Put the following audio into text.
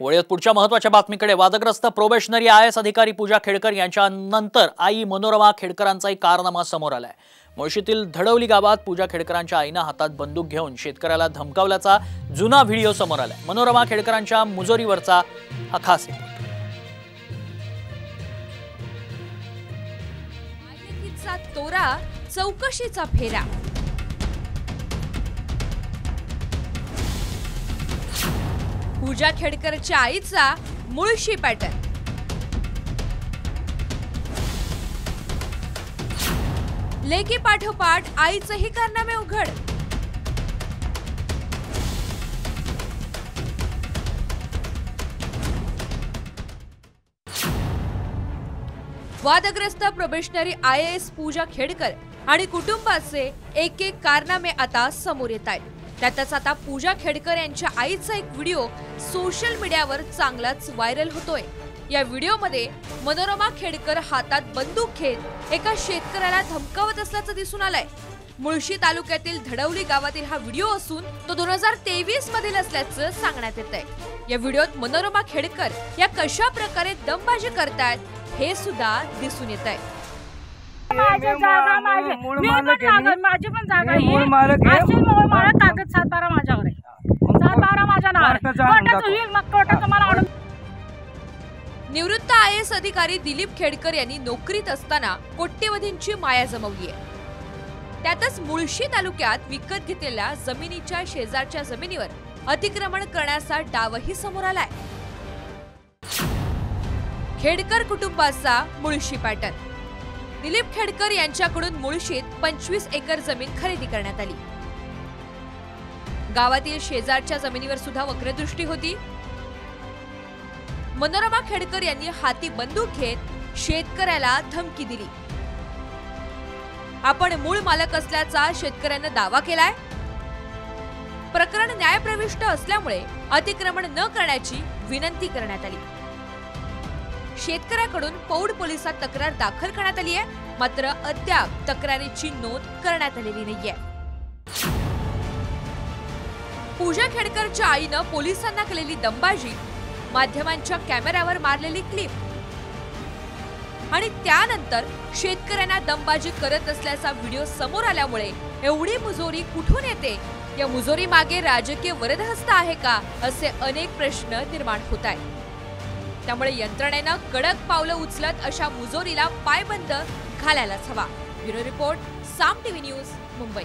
वळीत पुढच्या महत्त्वाच्या बातमीकडे। वादग्रस्त प्रोबेशनरी IAS अधिकारी पूजा खेडकर यांच्यानंतर आई मनोरमा खेडकरांचाही कारनामा समोर आलाय। मुळशीतील धडवली गावात पूजा खेडकरांच्या आईने हातात बंदूक घेऊन शेतकऱ्याला धमकावल्याचा जुना व्हिडिओ समोर आलाय। मनोरमा खेडकरांच्या मुजोरीवरचा हा खास तोरा चौकशीचा फेरा। पूजा खेडकरच्या आईचा मुळशी पॅटर्न। लेकी पाठोपाठ आईचंही कारनामे उघड। वादग्रस्त प्रोबेशनरी IAS पूजा खेडकर आणि कुटुंबाचे एक एक कारनामे आता समोर येत आहेत। त्यातच आता पूजा खेडकर यांच्या आईचा एक व्हिडिओ सोशल मीडियावर चांगलाच व्हायरल होतोय। या व्हिडिओमध्ये मनोरमा खेडकर हातात बंदूक घेत एका शेतकऱ्याला धमकावत असल्याचं दिसून आलंय। मुळशी तालुक्यातील धडवली गावातील हा व्हिडिओ असून तो 2023 मधील असल्याचं सांगण्यात येतंय। या व्हिडिओत मनोरमा खेडकर या कशा प्रकारे दमबाजी करतायत हे सुद्धा दिसून येतंय। माझी पण जागा आहे। कागद 7-12 माझ्यावर आहे। 7-12 माझ्या नावावर। निवृत्त IAS अधिकारी दिलीप खेडकर यांनी नोकरीत असताना कोट्यवधींची माया जमवली आहे। त्यातच मुळशी तालुक्यात विकत घेतलेल्या जमिनीच्या शेजारच्या जमिनीवर अतिक्रमण करण्याचा डावही समोर आलाय। खेडकर कुटुंबाचा मुळशी पॅटर्न। दिलीप खेडकर यांच्याकडून मुळशीत 25 एकर जमीन खरेदी करण्यात आली। गावातील शेजारच्या जमिनीवर सुद्धा वक्रदृष्टी होती। मनोरमा खेडकर यांनी हाती बंदूक घेत शेतकऱ्याला धमकी दिली। आपण मूळ मालक असल्याचा शेतकऱ्याने दावा केलाय। प्रकरण न्यायप्रविष्ट असल्यामुळे अतिक्रमण न करण्याची विनंती करण्यात आली। शेतकऱ्याकडून पौड पोलिसात तक्रार दाखल करण्यात आली आहे, मात्र अद्याप तक्रारीची नोंद करण्यात आलेली नाहीये। पूजा खेडकरच्या आईनं पोलिसांना केलेली दमबाजी, माध्यमांच्या कॅमेऱ्यावर मारलेली क्लिप आणि त्यानंतर शेतकऱ्यांना दमबाजी करत असल्याचा व्हिडिओ समोर आल्यामुळे एवढी मुजोरी कुठून येते? या मुजोरी मागे राजकीय वरदहस्त आहे का, असे अनेक प्रश्न निर्माण होत आहेत। त्यामुळे यंत्रणेनं कडक पावलं उचलत अशा मुजोरीला पायबंद घालायलाच हवा। ब्युरो रिपोर्ट, साम TV न्यूज, मुंबई।